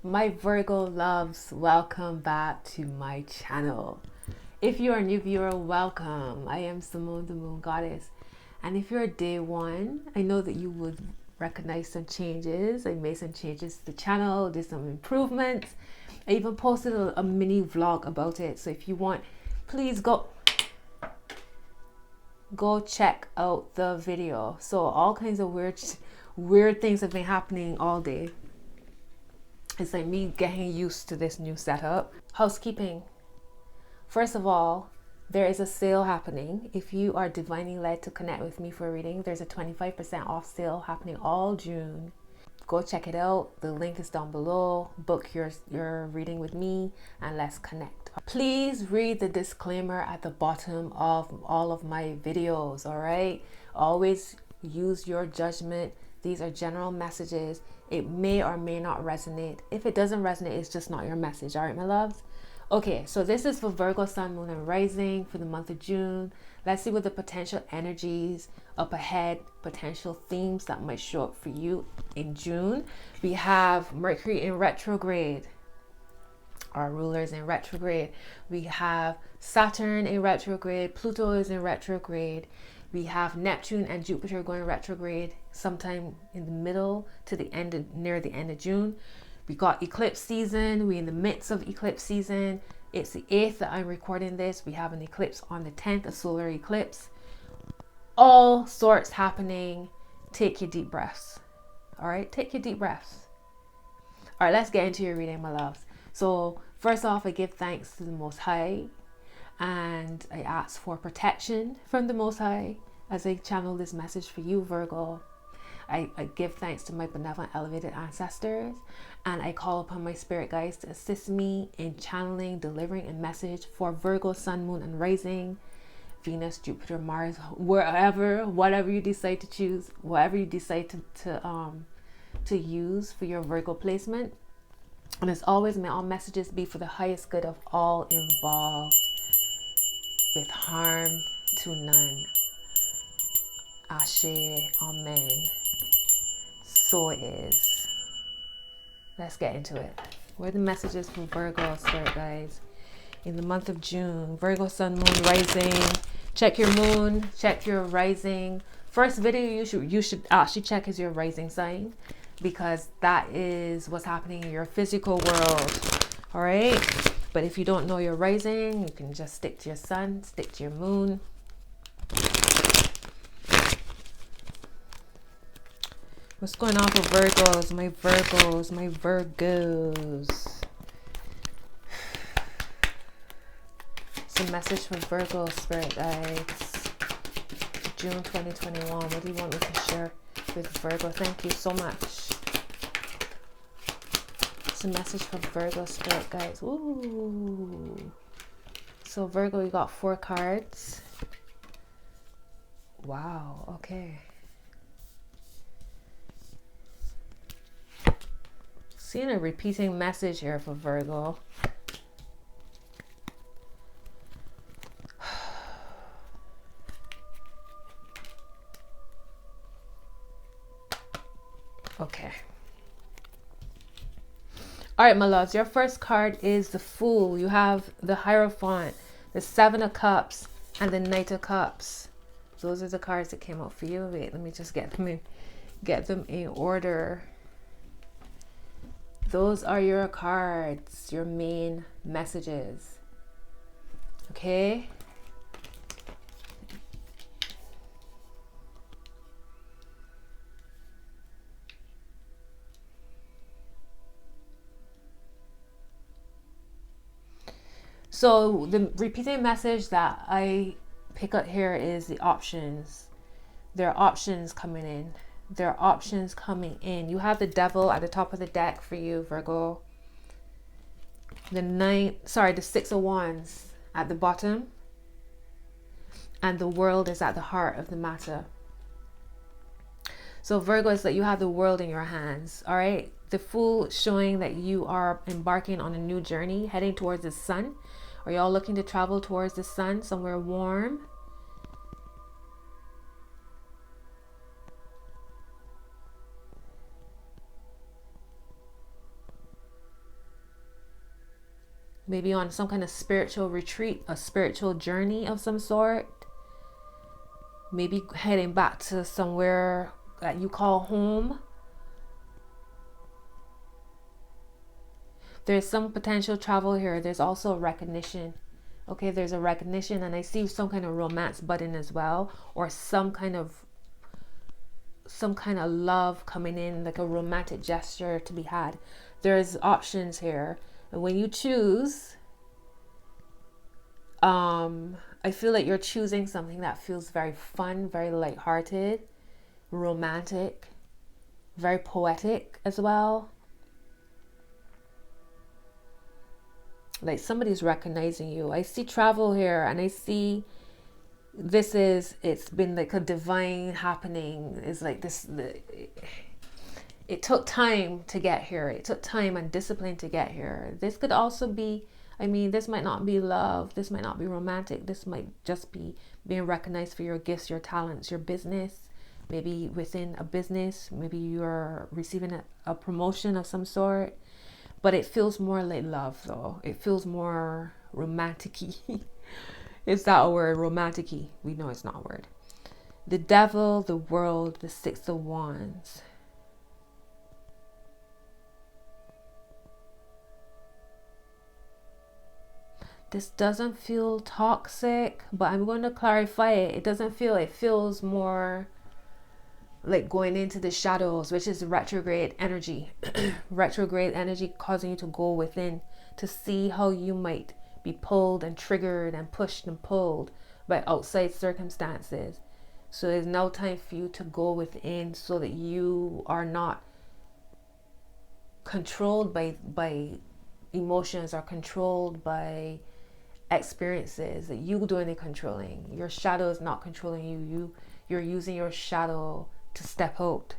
My Virgo loves, welcome back to my channel. If you're a new viewer, welcome. I am Simone, the Moon Goddess. And if you're a day one, I know that you would recognize some changes. I made some changes to the channel, did some improvements. I even posted a mini vlog about it. So if you want, please go check out the video. So all kinds of weird things have been happening all day. It's like me getting used to this new setup. Housekeeping. First of all, there is a sale happening. If you are divinely led to connect with me for a reading, there's a 25% off sale happening all June. Go check it out. The link is down below. Book your reading with me and let's connect. Please read the disclaimer at the bottom of all of my videos, all right? Always use your judgment. These are general messages. It may or may not resonate. If it doesn't resonate, it's just not your message. All right, my loves? Okay, so this is for Virgo, Sun, Moon, and Rising for the month of June. Let's see what the potential energies up ahead, potential themes that might show up for you in June. We have Mercury in retrograde. Our rulers in retrograde. We have Saturn in retrograde. Pluto is in retrograde. We have Neptune and Jupiter going retrograde sometime in the middle to the end, near the end of June. We got eclipse season. We're in the midst of eclipse season. It's the 8th that I'm recording this. We have an eclipse on the 10th, a solar eclipse. All sorts happening. Take your deep breaths. All right, take your deep breaths. All right, let's get into your reading, my loves. So first off, I give thanks to the Most High. And I ask for protection from the Most High as I channel this message for you, Virgo. I give thanks to my benevolent elevated ancestors, and I call upon my spirit guides to assist me in channeling, delivering a message for Virgo, Sun, Moon, and Rising, Venus, Jupiter, Mars, whatever you decide to choose, whatever you decide to use for your Virgo placement. And as always, may all messages be for the highest good of all involved, with harm to none. Ashe, amen. So it is. Let's get into it. What are the messages from Virgo, spirit guides, in the month of June? Virgo, Sun, Moon, Rising. Check your moon, check your rising. First video you should actually check is your rising sign, because that is what's happening in your physical world. All right. But if you don't know your rising, you can just stick to your sun, stick to your moon. What's going on for Virgos? My Virgos, my Virgos. It's a message from Virgo, spirit guides. June 2021. What do you want me to share with Virgo? Thank you so much. A message from Virgo, spirit guides. Ooh. So Virgo, you got 4 cards. Wow. Okay. Seeing a repeating message here for Virgo. Okay. All right, my loves, your first card is the Fool. You have the Hierophant, the 7 of Cups, and the Knight of Cups. Those are the cards that came out for you. Wait, let me just get them in order. Those are your cards, your main messages. Okay? So the repeating message that I pick up here is the options. There are options coming in. There are options coming in. You have the Devil at the top of the deck for you, Virgo. The 6 of Wands at the bottom. And the World is at the heart of the matter. So Virgo, is that you have the world in your hands, all right? The Fool showing that you are embarking on a new journey, heading towards the sun. Are y'all looking to travel towards the sun, somewhere warm? maybe on some kind of spiritual retreat, a spiritual journey of some sort. Maybe heading back to somewhere that you call home. There's some potential travel here. There's also a recognition. Okay, there's a recognition, and I see some kind of romance button as well, or some kind of love coming in, like a romantic gesture to be had. There's options here, and when you choose, I feel like you're choosing something that feels very fun, very lighthearted, romantic, very poetic as well. Like somebody's recognizing you. I see travel here, and I see it's been like a divine happening. It's like this, it took time to get here. It took time and discipline to get here. This could also be, I mean, this might not be love. This might not be romantic. This might just be being recognized for your gifts, your talents, your business. Maybe within a business, maybe you're receiving a promotion of some sort. But it feels more like love, though. It feels more romantic-y. Is that a word? Romantic-y. We know it's not a word. The Devil, the World, the Six of Wands. This doesn't feel toxic, but I'm going to clarify it. It doesn't feel, it feels more like going into the shadows, which is retrograde energy. Retrograde energy causing you to go within to see how you might be pulled and triggered and pushed and pulled by outside circumstances. So it's now time for you to go within so that you are not controlled by emotions or controlled by experiences, that you doing the controlling. Your shadow is not controlling you. You're using your shadow to step out,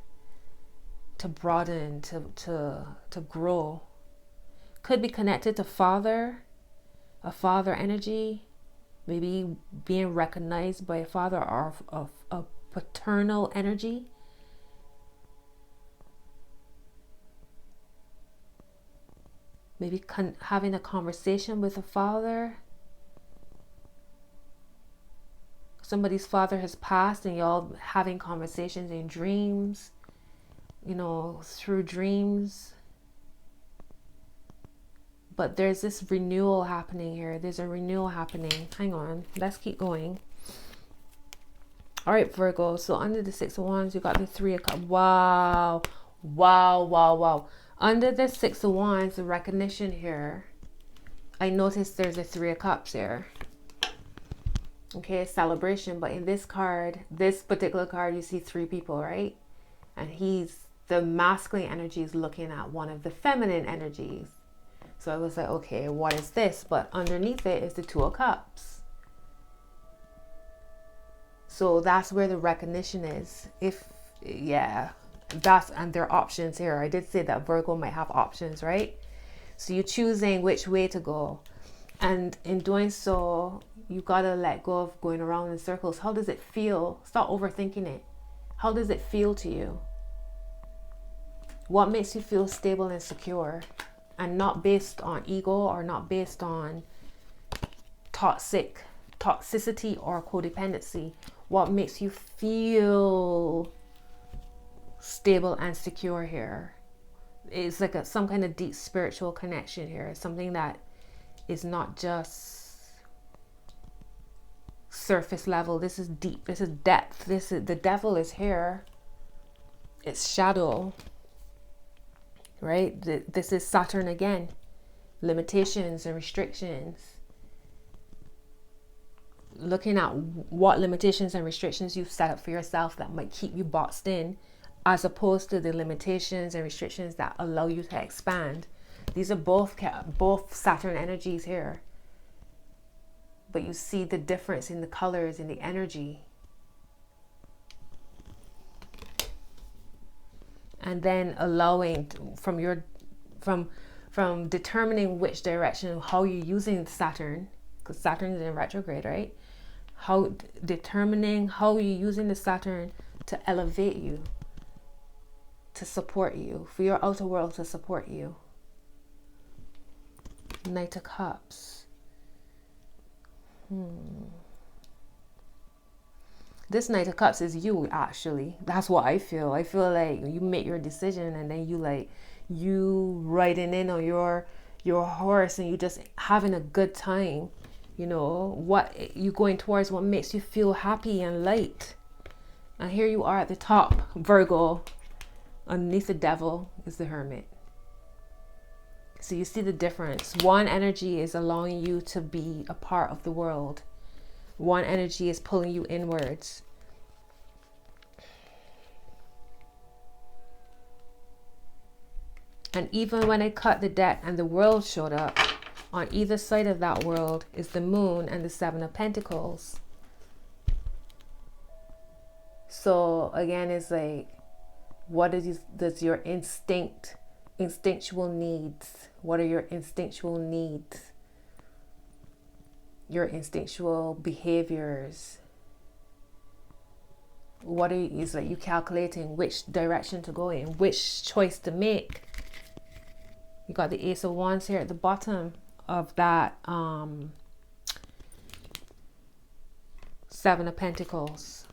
to broaden, to grow. Could be connected to a father energy, maybe being recognized by a father, or a paternal energy. Maybe having a conversation with a father. Somebody's father has passed and y'all having conversations in dreams, through dreams. But there's this renewal happening here. There's a renewal happening. Hang on. Let's keep going. All right, Virgo. So under the Six of Wands, you got the Three of Cups. Wow. Wow, wow, wow. Under the Six of Wands, the recognition here, I noticed there's a Three of Cups here. Okay, celebration. But in this card, this particular card, you see three people, right? And the masculine energy is looking at one of the feminine energies. So I was like, okay, what is this? But underneath it is the Two of Cups. So that's where the recognition is. And there are options here. I did say that Virgo might have options, right? So you're choosing which way to go. And in doing so, you gotta let go of going around in circles. How does it feel? Stop overthinking it. How does it feel to you? What makes you feel stable and secure? And not based on ego, or not based on toxicity or codependency. What makes you feel stable and secure here? It's like some kind of deep spiritual connection here. Something that is not just surface level. This is deep. This is depth. The devil is here. It's shadow. Right? This is Saturn again. Limitations and restrictions. Looking at what limitations and restrictions you've set up for yourself that might keep you boxed in, as opposed to the limitations and restrictions that allow you to expand. These are both Saturn energies here. But you see the difference in the colors, in the energy. And then allowing from determining which direction, how you're using Saturn, because Saturn is in retrograde, right? Determining how you're using the Saturn to elevate you, to support you, for your outer world to support you. Knight of Cups. This Knight of Cups is you, actually. That's what I feel. I feel like you make your decision and then you riding in on your horse and you just having a good time. You know, what you going towards, what makes you feel happy and light. And here you are at the top, Virgo. Underneath the Devil is the Hermit. So you see the difference. One energy is allowing you to be a part of the world. One energy is pulling you inwards. And even when I cut the deck and the world showed up, on either side of that world is the Moon and the Seven of Pentacles. So again, it's like, what does your instinctual needs? What are your instinctual needs? Your instinctual behaviors. What is like you calculating which direction to go in, which choice to make? You got the Ace of Wands here at the bottom of that Seven of Pentacles.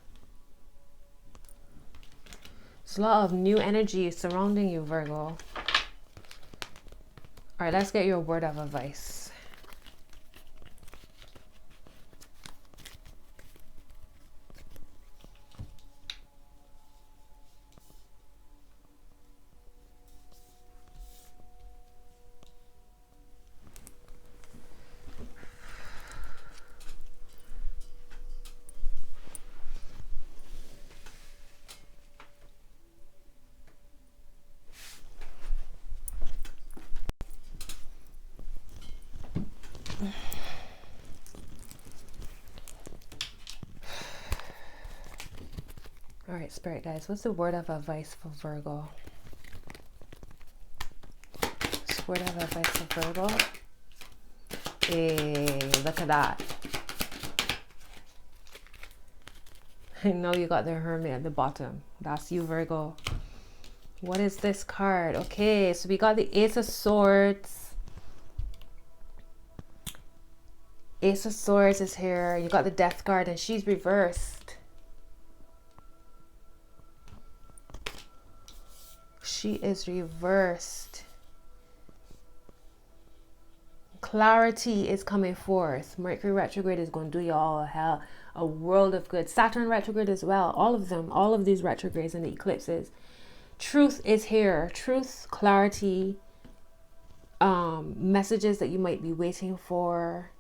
There's a lot of new energy surrounding you, Virgo. All right, let's get your word of advice. All right, Spirit guys, what's the word of advice for Virgo? Word of advice for Virgo? Hey, look at that. I know you got the Hermit at the bottom. That's you, Virgo. What is this card? Okay, so we got the Ace of Swords. Ace of Swords is here. You got the Death card and she's reversed. She is reversed. Clarity is coming forth. Mercury retrograde is going to do you all a world of good. Saturn retrograde as well. All of them. All of these retrogrades and the eclipses. Truth is here. Truth, clarity, messages that you might be waiting for.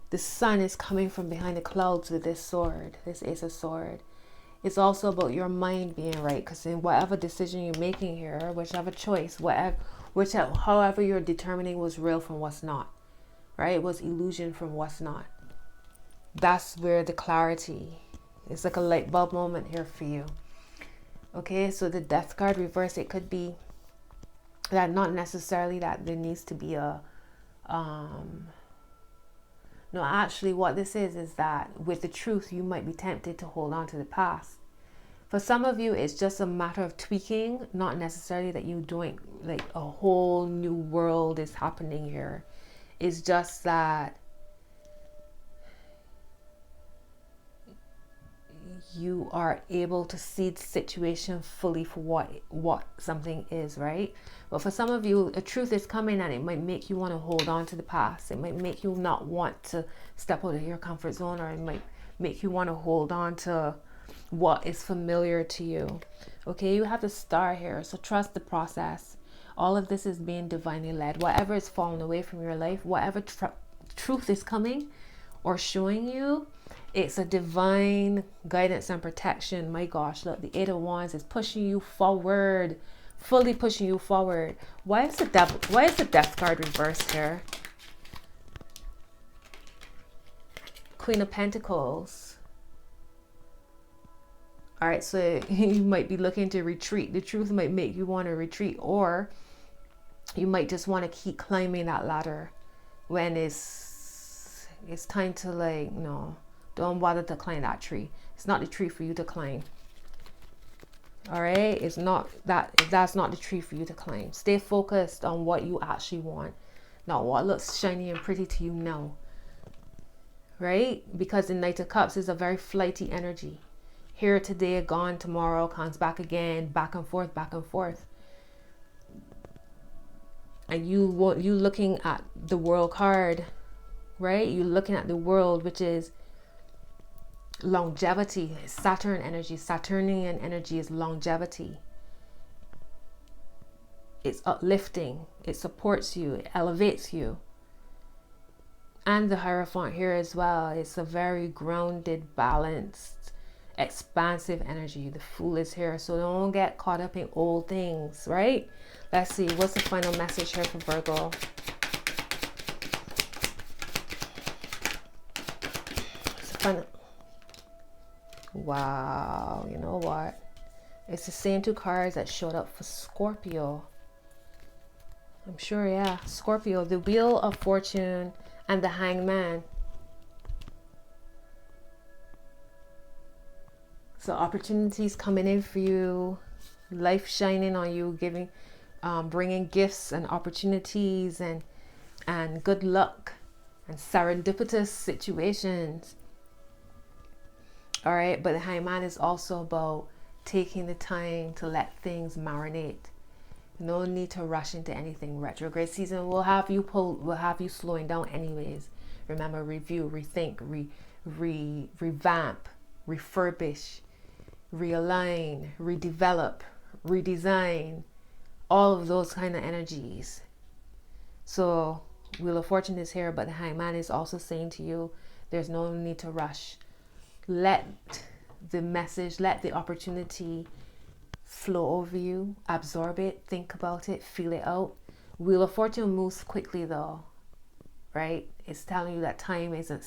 The sun is coming from behind the clouds with this sword. This Ace of Swords. It's also about your mind being right, because in whatever decision you're making here, whichever choice, however you're determining what's real from what's not, right? What's illusion from what's not. That's where the clarity, it's like a light bulb moment here for you. Okay, so the Death card reverse, it could be that not necessarily that there needs to be a no, actually what this is that with the truth, you might be tempted to hold on to the past. For some of you, it's just a matter of tweaking, not necessarily that you're doing like a whole new world is happening here. It's just that you are able to see the situation fully for what something is, right? But for some of you, a truth is coming and it might make you want to hold on to the past. It might make you not want to step out of your comfort zone, or it might make you want to hold on to what is familiar to you. Okay, you have the Star here, so trust the process. All of this is being divinely led. Whatever is falling away from your life, whatever truth is coming or showing you, it's a divine guidance and protection. My gosh, look, the Eight of Wands is pushing you forward, fully pushing you forward. Why is the Death card reversed here? Queen of Pentacles. All right, so you might be looking to retreat. The truth might make you want to retreat, or you might just want to keep climbing that ladder when it's time to, like, no, don't bother to climb that tree. It's not the tree for you to climb. All right, it's not that. That's not the tree for you to climb. Stay focused on what you actually want. not what looks shiny and pretty to you now, right? Because the Knight of Cups is a very flighty energy. Here today, gone tomorrow, comes back again, back and forth, back and forth. And you looking at the World card, right? You're looking at the World, which is longevity, Saturn energy. Saturnian energy is longevity. It's uplifting, it supports you, it elevates you. And the Hierophant here as well, it's a very grounded, balanced, expansive energy. The Fool is here, so don't get caught up in old things, right? Let's see, what's the final message here for Virgo? What's the final? Wow, you know what? It's the same two cards that showed up for Scorpio. I'm sure, yeah. Scorpio, the Wheel of Fortune and the Hangman. So opportunities coming in for you, life shining on you, giving, bringing gifts and opportunities and good luck and serendipitous situations. All right, but the Hangman is also about taking the time to let things marinate. No need to rush into anything. Retrograde season will have you slowing down anyways. Remember, review, rethink, revamp, refurbish, realign, redevelop, redesign, all of those kind of energies. So Wheel of Fortune is here, but the Hangman is also saying to you, there's no need to rush. Let the message, let the opportunity flow over you, absorb it, think about it, feel it out. Wheel of Fortune moves quickly though, right? It's telling you that time isn't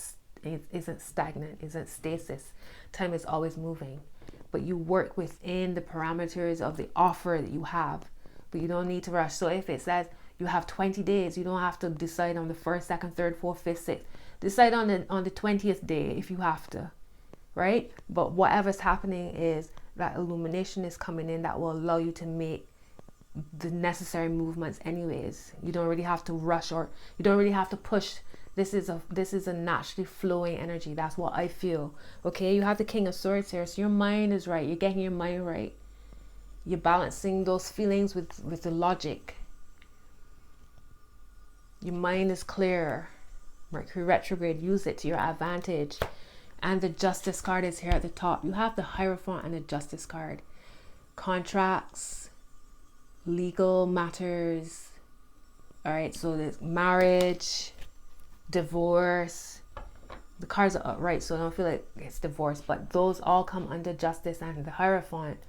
stagnant, isn't stasis. Time is always moving, but you work within the parameters of the offer that you have, but you don't need to rush. So if it says you have 20 days, you don't have to decide on the 1st, 2nd, 3rd, 4th, 5th, 6th. Decide on the 20th day if you have to, right? But whatever's happening is that illumination is coming in that will allow you to make the necessary movements anyways. You don't really have to rush, or you don't really have to push. This is a naturally flowing energy. That's what I feel. Okay, you have the King of Swords here, so your mind is right. You're getting your mind right. You're balancing those feelings with the logic. Your mind is clear. Mercury retrograde, use it to your advantage. And the Justice card is here at the top. You have the Hierophant and the Justice card. Contracts, legal matters. All right, so there's marriage, divorce. The cards are upright, so I don't feel like it's divorce, but those all come under Justice and the Hierophant.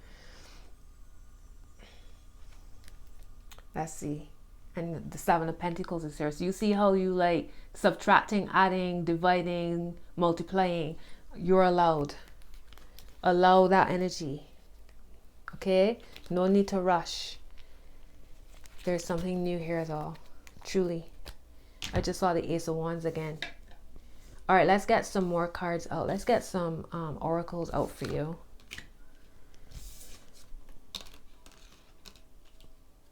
Let's see. And the Seven of Pentacles is here. So you see how you like subtracting, adding, dividing, multiplying. You're allowed. Allow that energy. Okay? No need to rush. There's something new here though. Truly. I just saw the Ace of Wands again. All right, let's get some more cards out. Let's get some oracles out for you.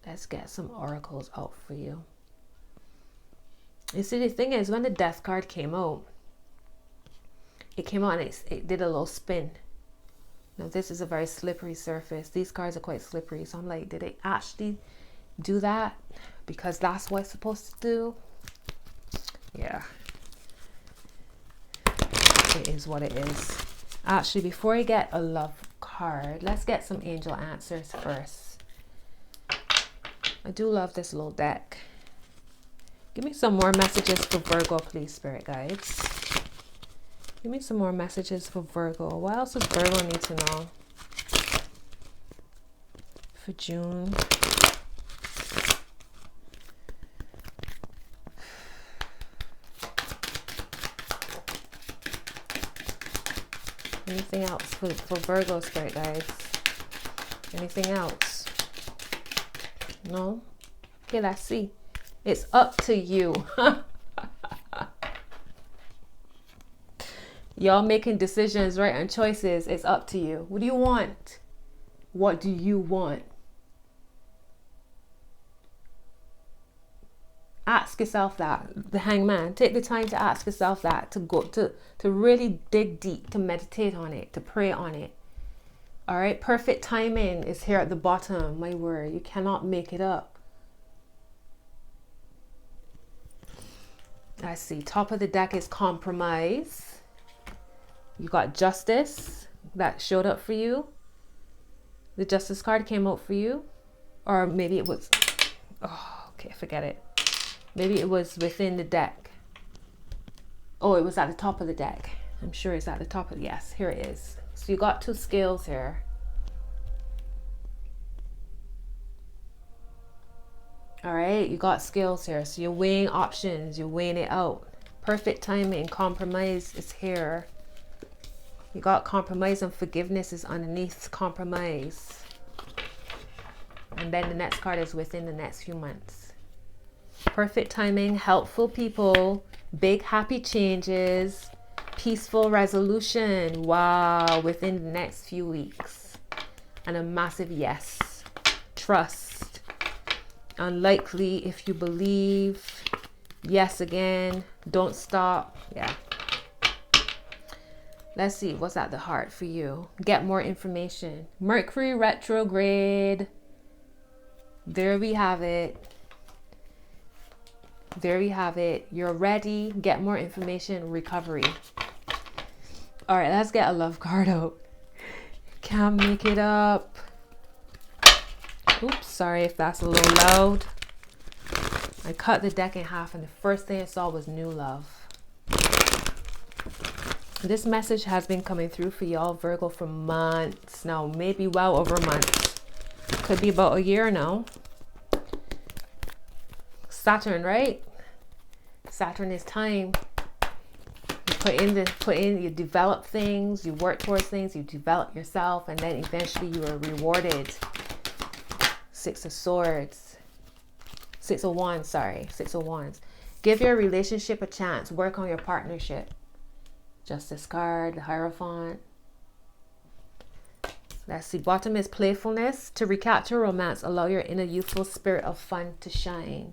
Let's get some oracles out for you. You see, the thing is, when the Death card came out, it came out and it did a little spin. Now, this is a very slippery surface. These cards are quite slippery. So I'm like, did it actually do that? Because that's what it's supposed to do. Yeah. It is what it is. Actually, before I get a love card, let's get some angel answers first. I do love this little deck. Give me some more messages for Virgo, please, Spirit Guides. Give me some more messages for Virgo. What else does Virgo need to know? For June. Anything else for Virgo, Spirit Guides? Anything else? No? Okay, let's see. It's up to you. Y'all making decisions, right? And choices. It's up to you. What do you want? What do you want? Ask yourself that. The Hangman. Take the time to ask yourself that. To really dig deep. To meditate on it. To pray on it. All right. Perfect timing is here at the bottom. My word. You cannot make it up. Let's see. Top of the deck is compromise. You got justice. That showed up for you. The justice card came out for you. Or maybe it was... Oh, okay. Forget it. Maybe it was within the deck. Oh, it was at the top of the deck. I'm sure it's at the top of... Yes, here it is. So you got 2 scales here. All right, you got scales here. So you're weighing options. You're weighing it out. Perfect timing. Compromise is here. You got compromise and forgiveness is underneath compromise. And then the next card is within the next few months. Perfect timing, helpful people, big happy changes, peaceful resolution. Wow, within the next few weeks. And a massive yes. Trust. Unlikely if you believe. Yes again. Don't stop. Yeah. Let's see what's at the heart for you. Get more information. Mercury retrograde. There we have it. There you have it. You're ready. Get more information. Recovery. All right, let's get a love card out. Can't make it up. Oops, sorry if that's a little loud. I cut the deck in half and the first thing I saw was new love. This message has been coming through for y'all, Virgo, for months now. Maybe well over a month. Could be about a year now. Saturn, right? Saturn is time. You put in, you develop things, you work towards things, you develop yourself, and then eventually you are rewarded. 6 of Swords. 6 of Wands, sorry. 6 of Wands. Give your relationship a chance. Work on your partnership. Justice card, the Hierophant. Let's see. Bottom is playfulness. To recapture romance, allow your inner youthful spirit of fun to shine.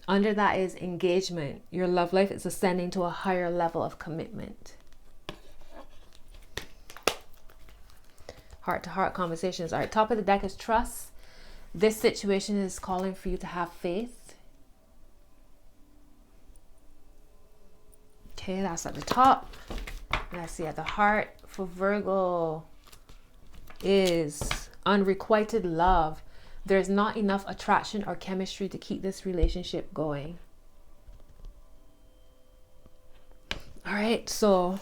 Under that is engagement. Your love life is ascending to a higher level of commitment. Heart-to-heart conversations. All right, top of the deck is trust. This situation is calling for you to have faith. Okay, that's at the top. Let's see, at the heart for Virgo is unrequited love. There's not enough attraction or chemistry to keep this relationship going. All right, so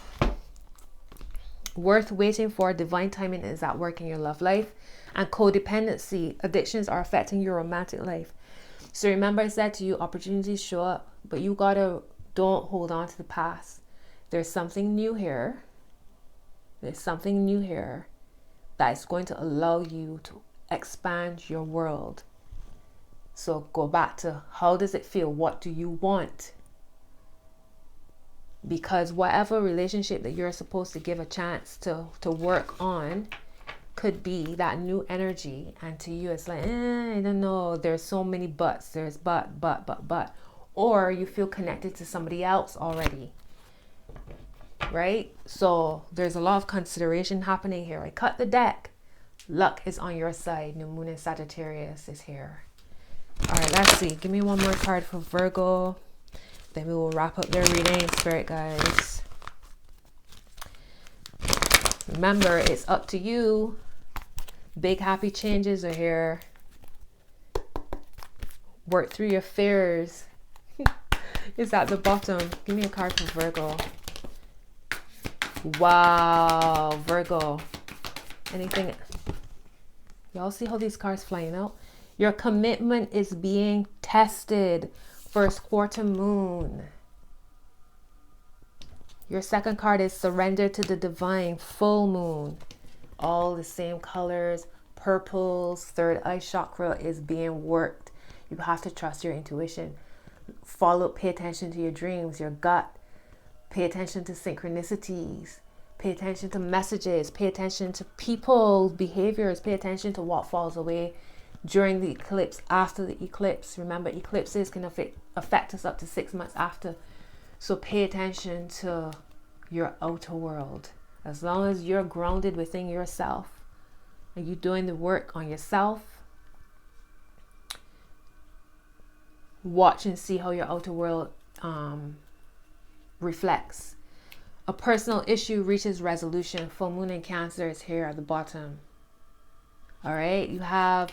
worth waiting for. Divine timing is at work in your love life. And codependency, addictions are affecting your romantic life. So remember I said to you, opportunities show up, but you don't hold on to the past. There's something new here. There's something new here that is going to allow you to expand your world. So go back to, how does it feel? What do you want? Because whatever relationship that you're supposed to give a chance to work on could be that new energy, and to you it's like, I don't know, there's so many buts. There's but, or you feel connected to somebody else already, right? So there's a lot of consideration happening here. I cut the deck. Luck is on your side. New moon in Sagittarius is here. All right, let's see. Give me one more card for Virgo. Then we will wrap up their reading, spirit guides. Remember, it's up to you. Big happy changes are here. Work through your fears. It's at the bottom. Give me a card for Virgo. Wow, Virgo. Anything? Y'all see how these cards flying out? Your commitment is being tested. First quarter moon. Your second card is surrender to the divine. Full moon. All the same colors. Purples. Third eye chakra is being worked. You have to trust your intuition. Pay attention to your dreams, your gut. Pay attention to synchronicities. Pay attention to messages. Pay attention to people's behaviors. Pay attention to what falls away. during the eclipse, after the eclipse. Remember, eclipses can affect us up to 6 months after. So pay attention to your outer world. As long as you're grounded within yourself and you're doing the work on yourself, watch and see how your outer world reflects. A personal issue reaches resolution. Full moon in Cancer is here at the bottom. All right, you have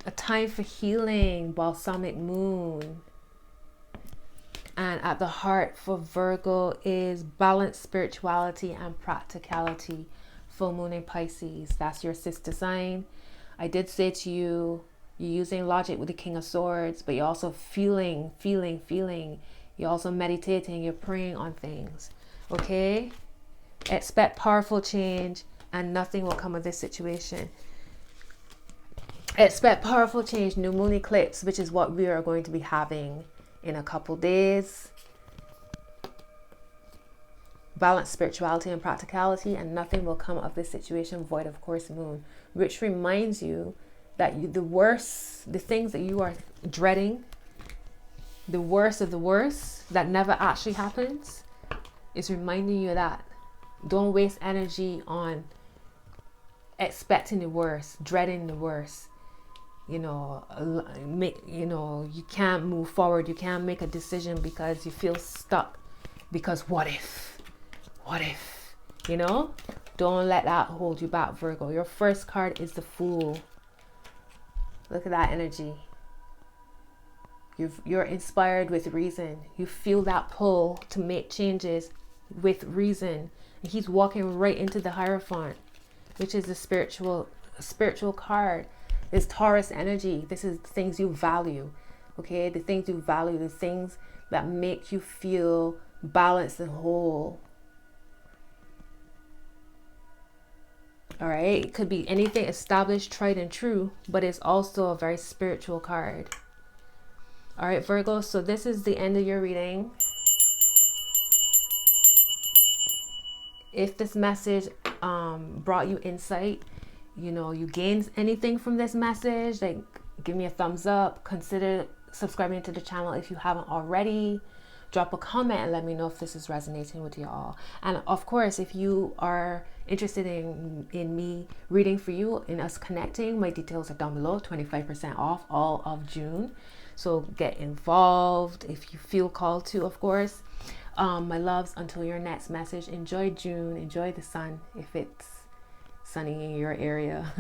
a time for healing, balsamic moon. And at the heart for Virgo is balanced spirituality and practicality. Full moon in Pisces, that's your sister sign. I did say to you, you're using logic with the King of Swords, but you're also feeling. You're also meditating, you're praying on things. Okay? Expect powerful change and nothing will come of this situation. Expect powerful change, new moon eclipse, which is what we are going to be having in a couple days. Balanced spirituality and practicality, and nothing will come of this situation, void of course moon, which reminds you that the things that you are dreading, the worst of the worst that never actually happens, is reminding you of that. Don't waste energy on expecting the worst, dreading the worst. You can't move forward. You can't make a decision because you feel stuck. Because what if? Don't let that hold you back, Virgo. Your first card is the Fool. Look at that energy. You're inspired with reason. You feel that pull to make changes with reason. And he's walking right into the Hierophant, which is a spiritual card. It's Taurus energy. This is things you value. Okay, the things you value, the things that make you feel balanced and whole. All right, it could be anything established, tried and true, but it's also a very spiritual card. All right, Virgo, so this is the end of your reading. If this message brought you insight, you gained anything from this message, like give me a thumbs up. Consider subscribing to the channel if you haven't already. Drop a comment and let me know if this is resonating with you all. And of course, if you are interested in me reading for you, in us connecting, my details are down below. 25% off all of June. So get involved if you feel called to, of course. My loves, until your next message, enjoy June, enjoy the sun if it's sunny in your area.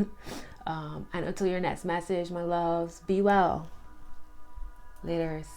And until your next message, my loves, be well. Laters.